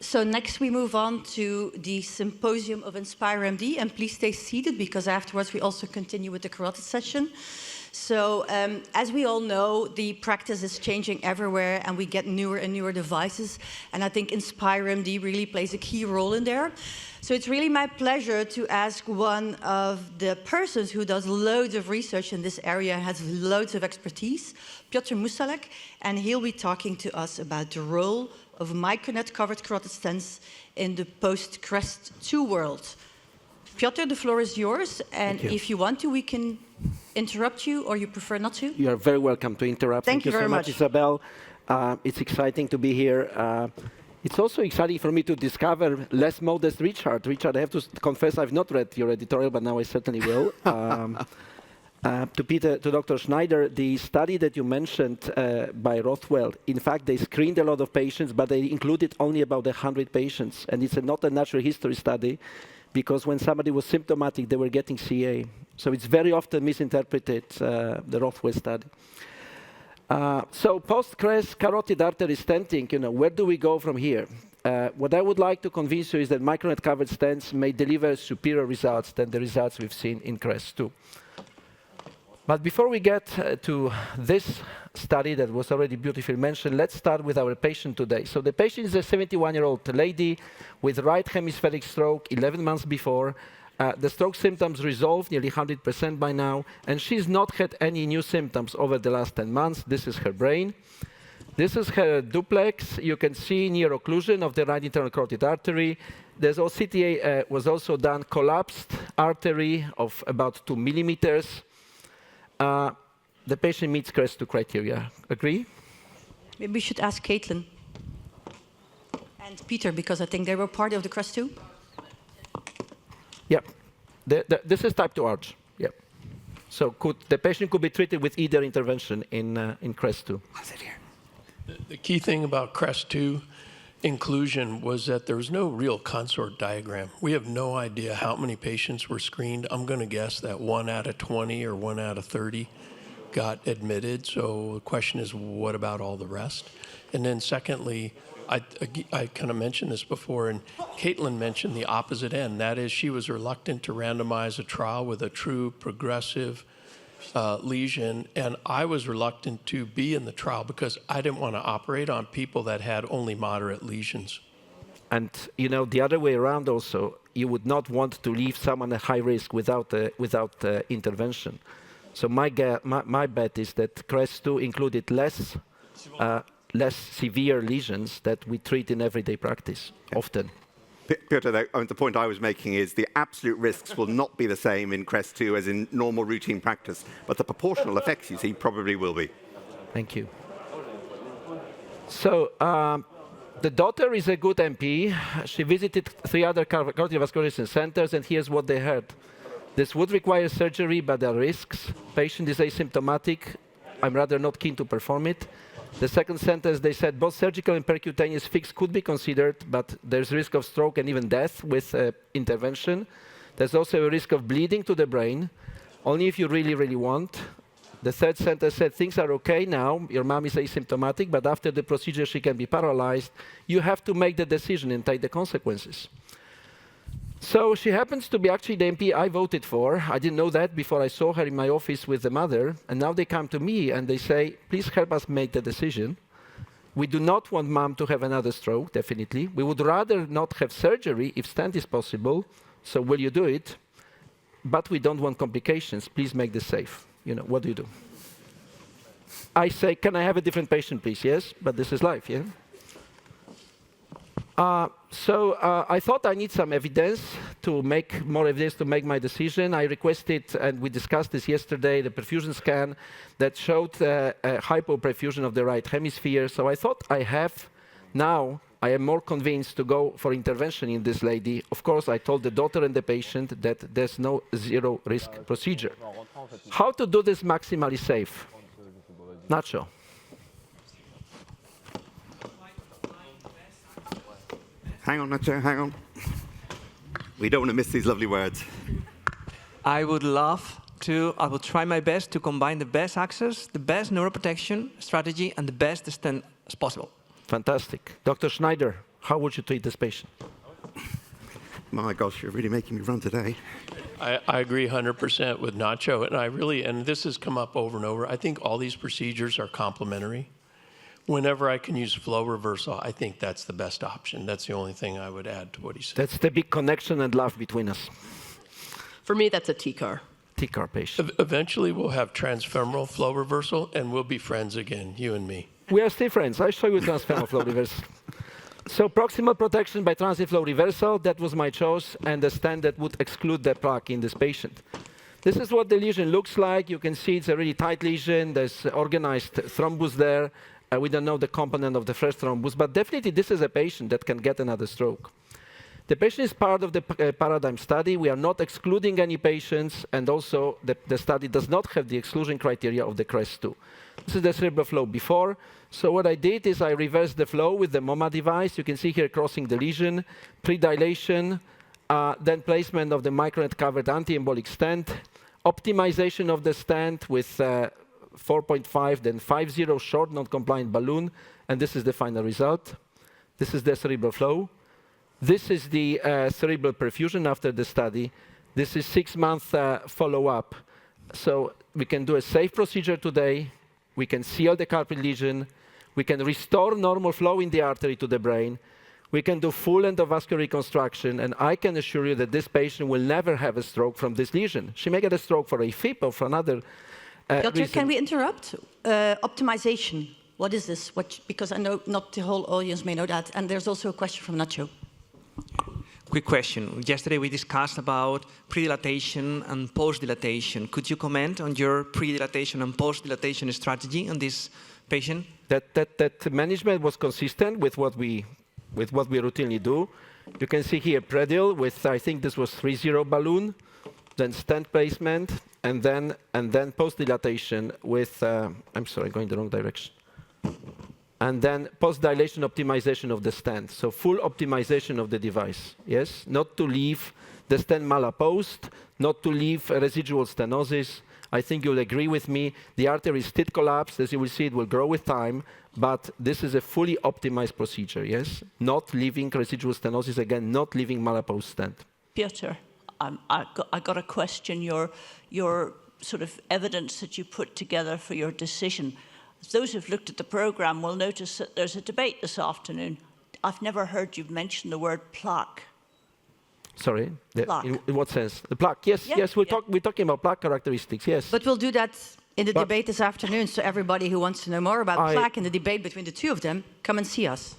So next we move on to the symposium of InspireMD, and please stay seated because afterwards we also continue with the carotid session. So as we all know, the practice is changing everywhere and we get newer and newer devices, and I think InspireMD really plays a key role in there. So it's really my pleasure to ask one of the persons who does loads of research in this area, has loads of expertise, Piotr Musalek, and he'll be talking to us about the role of MicroNet covered carotid stents in the post-CREST-2 world. Piotr, the floor is yours, and if you want to, we can interrupt you, or you prefer not to? You are very welcome to interrupt. Thank you very so much, Isabel. It's exciting to be here. It's also exciting for me to discover less modest Richard. Richard, I have to confess I've not read your editorial, but now I certainly will. To Dr. Schneider, the study that you mentioned by Rothwell, in fact, they screened a lot of patients, but they included only about 100 patients. And it's not a natural history study, because when somebody was symptomatic, they were getting CA. So it's very often misinterpreted, the Rothwell study. So post-CREST carotid artery stenting, where do we go from here? What I would like to convince you is that MicroNet-covered stents may deliver superior results than the results we've seen in CREST-2. But before we get to this study that was already beautifully mentioned, let's start with our patient today. So the patient is a 71-year-old lady with right hemispheric stroke 11 months before. The stroke symptoms resolved nearly 100% by now, and she's not had any new symptoms over the last 10 months. This is her brain. This is her duplex. You can see near occlusion of the right internal carotid artery. There's also CTA was also done, collapsed artery of about 2 millimeters. The patient meets CREST-2 criteria. Agree? Maybe we should ask Caitlin and Peter, because I think they were part of the CREST-2. Yeah. This is type 2 arch. Yeah. So the patient could be treated with either intervention in CREST-2. The key thing about CREST-2 inclusion was that there was no real consort diagram. We have no idea how many patients were screened. I'm going to guess that 1 out of 20 or 1 out of 30 got admitted. So the question is, what about all the rest? And then secondly, I kind of mentioned this before, and Caitlin mentioned the opposite end. That is, she was reluctant to randomize a trial with a true progressive lesion, and I was reluctant to be in the trial because I didn't want to operate on people that had only moderate lesions. And the other way around also, you would not want to leave someone at high risk without intervention. So my bet is that CREST-2 included less severe lesions that we treat in everyday practice, often. Piotr, the point I was making is the absolute risks will not be the same in CREST-2 as in normal routine practice, but the proportional effects you see probably will be. Thank you. So the daughter is a good MP. She visited 3 other cardiovascular centers, and here's what they heard. This would require surgery, but there are risks. Patient is asymptomatic. I'm rather not keen to perform it. The second sentence, they said both surgical and percutaneous fix could be considered, but there's risk of stroke and even death with intervention. There's also a risk of bleeding to the brain, only if you really, really want. The third sentence said things are okay now, your mom is asymptomatic, but after the procedure she can be paralyzed. You have to make the decision and take the consequences. So she happens to be actually the MP I voted for. I didn't know that before I saw her in my office with the mother. And now they come to me and they say, please help us make the decision. We do not want mom to have another stroke, definitely. We would rather not have surgery if stent is possible. So will you do it? But we don't want complications. Please make this safe. What do you do? I say, can I have a different patient, please? Yes, but this is life, yeah? So I thought I need some evidence to make more evidence to make my decision. I requested, and we discussed this yesterday, the perfusion scan that showed hypoperfusion of the right hemisphere. So I thought I am more convinced to go for intervention in this lady. Of course, I told the daughter and the patient that there's no zero risk procedure. How to do this maximally safe? Nacho. Hang on, Nacho, hang on. We don't want to miss these lovely words. I will try my best to combine the best access, the best neuroprotection strategy, and the best stent as possible. Fantastic. Dr. Schneider, how would you treat this patient? My gosh, you're really making me run today. I agree 100% with Nacho, and this has come up over and over. I think all these procedures are complementary. Whenever I can use flow reversal, I think that's the best option. That's the only thing I would add to what he said. That's the big connection and love between us. For me, that's a TCAR. TCAR patient. Eventually, we'll have transfemoral flow reversal, and we'll be friends again, you and me. We are still friends. I'll show you transfemoral flow reversal. So proximal protection by transient flow reversal, that was my choice, and the stent that would exclude the plaque in this patient. This is what the lesion looks like. You can see it's a really tight lesion. There's organized thrombus there. We don't know the component of the fresh thrombus, but definitely this is a patient that can get another stroke. The patient is part of the paradigm study. We are not excluding any patients, and also the study does not have the exclusion criteria of the CREST-2. This is the cerebral flow before. So what I did is I reversed the flow with the MoMA device. You can see here crossing the lesion, pre-dilation, then placement of the MicroNet covered anti-embolic stent, optimization of the stent with 4.5, then 5.0 short non-compliant balloon, and this is the final result. This is the cerebral flow. This is the cerebral perfusion after the study. This is 6-month follow-up. So we can do a safe procedure today. We can seal the carotid lesion. We can restore normal flow in the artery to the brain. We can do full endovascular reconstruction, and I can assure you that this patient will never have a stroke from this lesion. She may get a stroke for a FIP or for another Doctor, reason. can we interrupt? Optimization, what is this? Because I know not the whole audience may know that. And there's also a question from Nacho. Quick question. Yesterday we discussed about pre-dilatation and post-dilatation. Could you comment on your pre-dilatation and post-dilatation strategy on this patient? That management was consistent with what we routinely do. You can see here predil with, I think this was 3.0 balloon, then stent placement, and then post-dilatation with, I'm sorry, going the wrong direction. And then post-dilation optimization of the stent. So full optimization of the device, yes? Not to leave the stent malaposed, not to leave residual stenosis. I think you'll agree with me. The artery did collapse. As you will see, it will grow with time. But this is a fully optimized procedure, yes? Not leaving residual stenosis, again, not leaving malaposed stent. Piotr, I got a question. Your sort of evidence that you put together for your decision. Those who've looked at the program will notice that there's a debate this afternoon. I've never heard you mention the word plaque. Sorry, Plaque. in what sense? The plaque, yes, Yeah, yes, we're yeah. talking about plaque characteristics, yes. But we'll do that in the debate this afternoon. So everybody who wants to know more about plaque and the debate between the two of them, come and see us.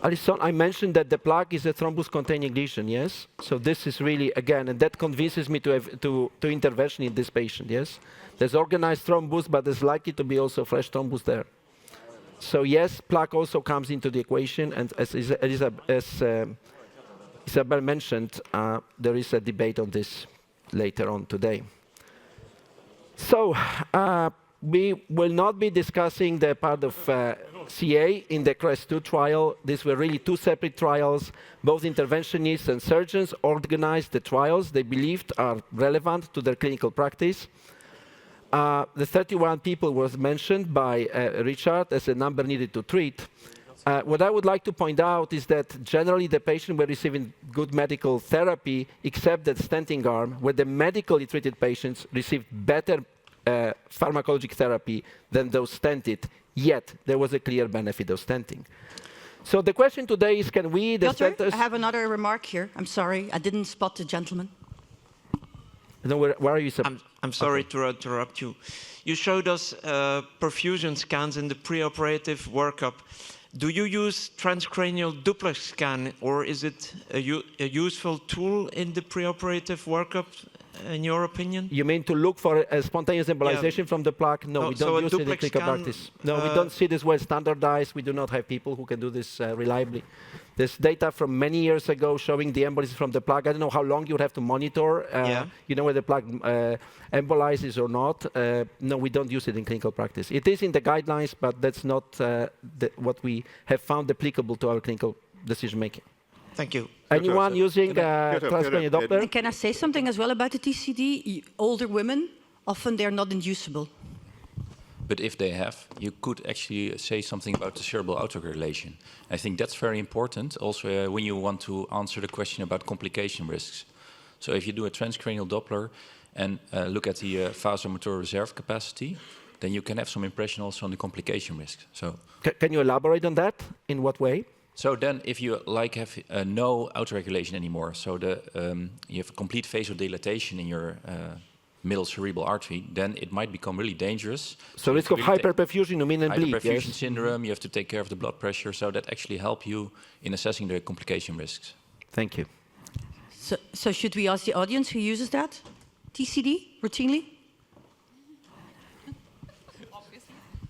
Alison, I mentioned that the plaque is a thrombus-containing lesion, yes? So this is really, again, and that convinces me to intervention in this patient, yes? There's organized thrombus, but there's likely to be also fresh thrombus there. So yes, plaque also comes into the equation, and as Isabel mentioned, there is a debate on this later on today. So we will not be discussing the part of CA in the CREST-2 trial. These were really two separate trials. Both interventionists and surgeons organized the trials they believed are relevant to their clinical practice. The 31 people was mentioned by Richard as a number needed to treat. What I would like to point out is that generally the patient were receiving good medical therapy, except that stenting arm, where the medically treated patients received better pharmacologic therapy than those stented, yet there was a clear benefit of stenting. So the question today is, can we, the Piotr, stenters... I have another remark here. I'm sorry, I didn't spot the gentleman. No, where are you? I'm sorry to interrupt you. You showed us perfusion scans in the preoperative workup. Do you use transcranial duplex scan, or is it a useful tool in the preoperative workup, in your opinion? You mean to look for a spontaneous embolization from the plaque? No, we don't use it in clinical practice. No, we don't see this well standardized. We do not have people who can do this reliably. There's data from many years ago showing the embolism from the plaque. I don't know how long you would have to monitor, you know, whether the plaque embolizes or not. No, we don't use it in clinical practice. It is in the guidelines, but that's not what we have found applicable to our clinical decision making. Thank you. Anyone using transcranial Doppler? And can I say something as well about the TCD? Older women, often they're not inducible. But if they have, you could actually say something about the cerebral autoregulation. I think that's very important also when you want to answer the question about complication risks. So if you do a transcranial Doppler and look at the vasomotor reserve capacity, then you can have some impression also on the complication risks. So, Can you elaborate on that? In what way? so then if you have no autoregulation anymore, so you have a complete vasodilatation in your middle cerebral artery, then it might become really dangerous. So risk of hyperperfusion, you mean, and bleed, hyperperfusion yes? syndrome, you have to take care of the blood pressure, so that actually help you in assessing the complication risks. Thank you. So should we ask the audience who uses that? TCD, routinely?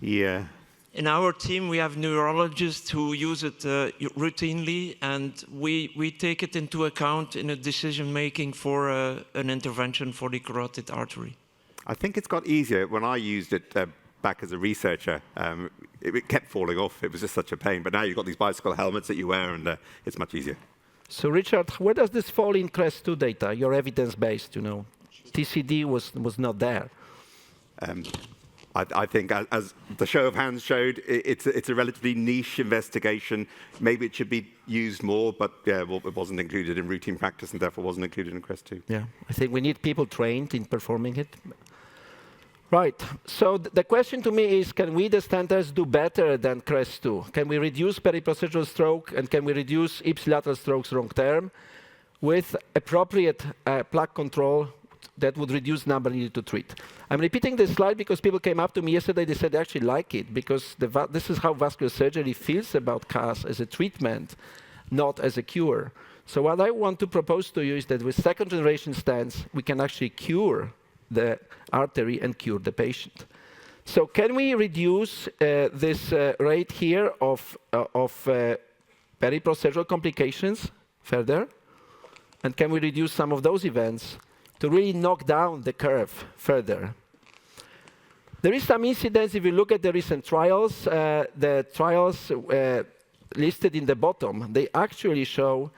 Yeah. In our team, we have neurologists who use it routinely, and we take it into account in a decision-making for an intervention for the carotid artery. I think it's got easier. When I used it back as a researcher, it kept falling off. It was just such a pain. But now you've got these bicycle helmets that you wear, and it's much easier. So Richard, where does this fall in CREST-2 data, your evidence-based, you know? TCD was not there. I think, as the show of hands showed, it's a relatively niche investigation. Maybe it should be used more, but yeah, well, it wasn't included in routine practice and therefore wasn't included in CREST-2. Yeah, I think we need people trained in performing it. Right, so the question to me is, can we, the standards, do better than CREST-2? Can we reduce periprocedural stroke, and can we reduce ipsilateral strokes long term with appropriate plaque control that would reduce number needed to treat? I'm repeating this slide because people came up to me yesterday, they said they actually like it, because this is how vascular surgery feels about CAS as a treatment, not as a cure. So what I want to propose to you is that with second-generation stents, we can actually cure the artery and cure the patient. So can we reduce this rate here of periprocedural complications further? And can we reduce some of those events to really knock down the curve further? There is some incidence if you look at the recent trials. The trials listed in the bottom, they actually show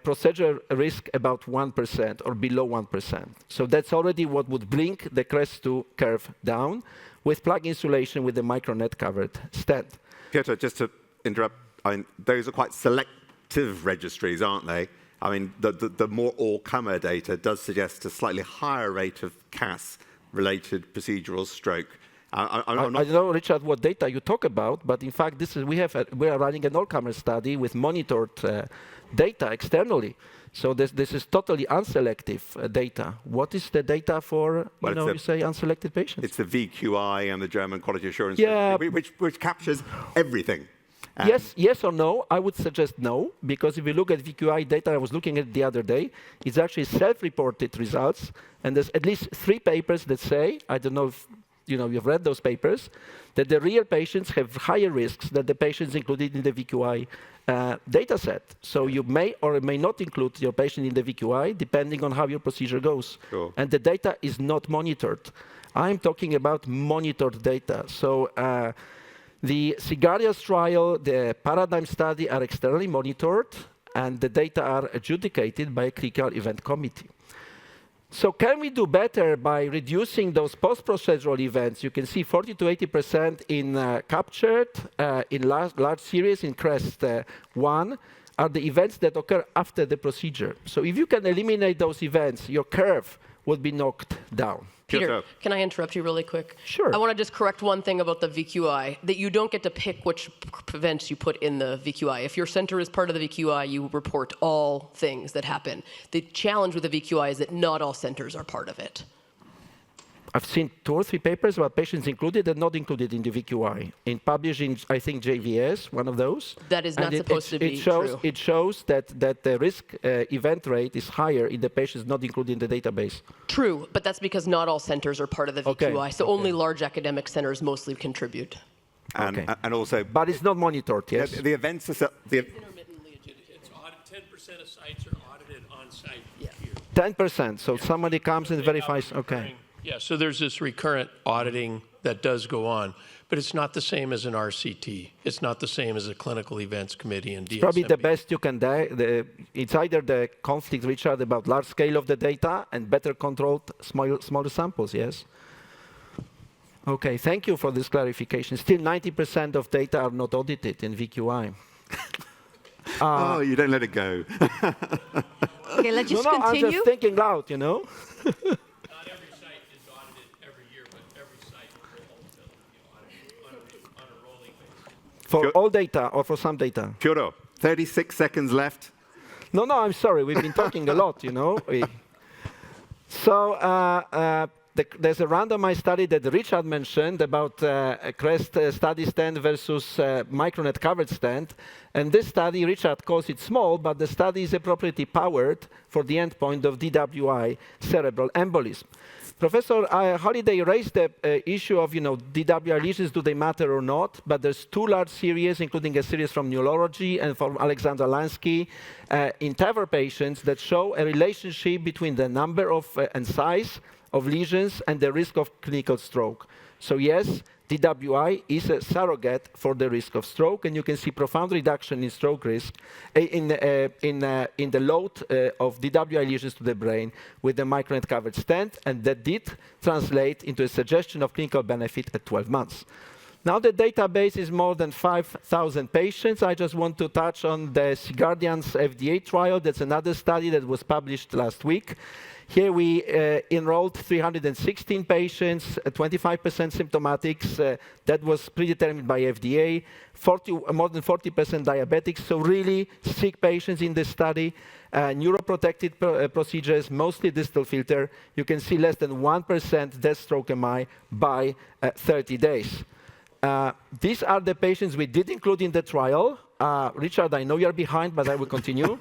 procedure risk about 1% or below 1%. So that's already what would bring the CREST-2 curve down with plug insulation with the MicroNet covered stent. Piotr, just to interrupt, those are quite selective registries, aren't they? I mean, the more all-comer data does suggest a slightly higher rate of CAS-related procedural stroke. I don't know, Richard, what data you talk about, but in fact, we are running an all-comer study with monitored data externally. So this is totally unselective data. What is the data for, you say, unselected patients? It's the VQI and the German Quality Assurance, yeah, which captures everything. Yes or no? I would suggest no, because if you look at VQI data, I was looking at it the other day, it's actually self-reported results, and there's at least 3 papers that say, I don't know if you've read those papers, that the real patients have higher risks than the patients included in the VQI data set. So you may or may not include your patient in the VQI, depending on how your procedure goes. Sure. And the data is not monitored. I'm talking about monitored data. So the Sigarius trial, the Paradigm study are externally monitored, and the data are adjudicated by a critical event committee. So can we do better by reducing those post-procedural events? You can see 40 to 80% in captured, in large series in CREST-1 are the events that occur after the procedure. So if you can eliminate those events, your curve would be knocked down. Peter, can I interrupt you really quick? Sure. I want to just correct one thing about the VQI, that you don't get to pick which events you put in the VQI. If your center is part of the VQI, you report all things that happen. The challenge with the VQI is that not all centers are part of it. I've seen 2 or 3 papers about patients included and not included in the VQI. Published in, I think, JVS, one of those. That is not supposed to be true. It shows that the risk event rate is higher in the patients not included in the database. True, but that's because not all centers are part of the VQI, so only large academic centers mostly contribute. And also... But it's not monitored, yes? The events are... Intermittently, it's 10% of sites are audited on site. Yeah. 10%, so somebody comes and verifies, okay. Yeah, so there's this recurrent auditing that does go on, but it's not the same as an RCT. It's not the same as a clinical events committee and DSMB. Probably the best you can do. It's either the conflict, Richard, about large scale of the data and better controlled smaller samples, yes? Okay, thank you for this clarification. Still 90% of data are not audited in VQI. Oh, you don't let it go. Okay, let's just No, I'm continue. just thinking loud, you know? Not every site is audited every year, but every site will ultimately be audited on a rolling basis. For Sure. all data or for some data? Piotr, 36 seconds left. No, I'm sorry. We've been talking a lot, you know. So there's a randomized study that Richard mentioned about a CREST study stent versus MicroNet covered stent. And this study, Richard calls it small, but the study is appropriately powered for the endpoint of DWI cerebral embolism. Professor Holliday raised the issue of, DWI lesions, do they matter or not? But there's 2 large series, including a series from neurology and from Alexander Lansky in TAVR patients that show a relationship between the number of and size of lesions and the risk of clinical stroke. So yes, DWI is a surrogate for the risk of stroke, and you can see profound reduction in stroke risk in the load of DWI lesions to the brain with the MicroNet covered stent, and that did translate into a suggestion of clinical benefit at 12 months. Now the database is more than 5,000 patients. I just want to touch on the Guardian's FDA trial. That's another study that was published last week. Here we enrolled 316 patients, 25% symptomatics. That was predetermined by FDA. More than 40% diabetics, so really sick patients in this study. Neuroprotected procedures, mostly distal filter. You can see less than 1% death stroke MI by 30 days. These are the patients we did include in the trial. Richard, I know you're behind, but I will continue.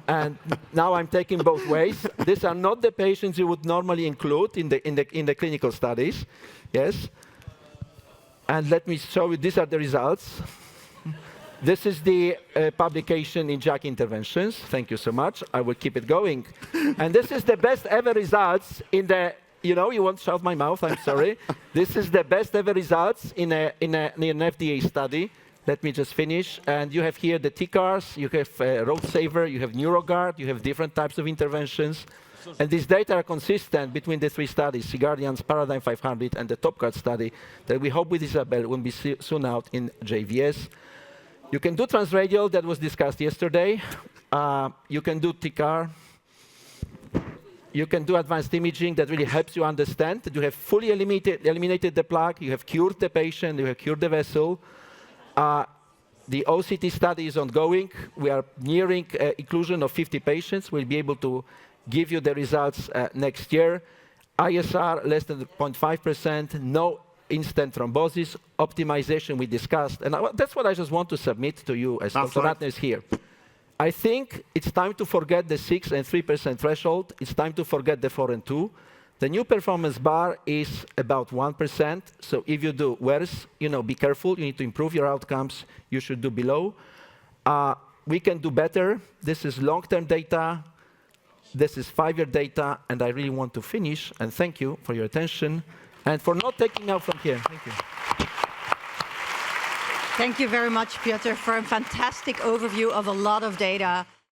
And now I'm taking both ways. These are not the patients you would normally include in the clinical studies. Yes. And let me show you, these are the results. This is the publication in JACC Interventions. Thank you so much. I will keep it going. And this is the best ever results in the, you won't shout my mouth, I'm sorry. This is the best ever results in an FDA study. Let me just finish. And you have here the TCARs, you have Road Saver, you have NeuroGuard, you have different types of interventions. And these data are consistent between the 3 studies, Guardian's Paradigm 500 and the TopCard study that we hope with Isabel will be soon out in JVS. You can do transradial, that was discussed yesterday. You can do TCAR. You can do advanced imaging that really helps you understand that you have fully eliminated the plaque, you have cured the patient, you have cured the vessel. The OCT study is ongoing. We are nearing inclusion of 50 patients. We'll be able to give you the results next year. ISR less than 0.5%, no instant thrombosis, optimization we discussed. And that's what I just want to submit to you as Dr. Ratner is here. I think it's time to forget the 6 and 3% threshold. It's time to forget the 4 and 2. The new performance bar is about 1%. So if you do worse, be careful. You need to improve your outcomes. You should do below. We can do better. This is long-term data. This is 5-year data. And I really want to finish. And thank you for your attention and for not taking out from here. Thank you. Thank you very much, Piotr, for a fantastic overview of a lot of data.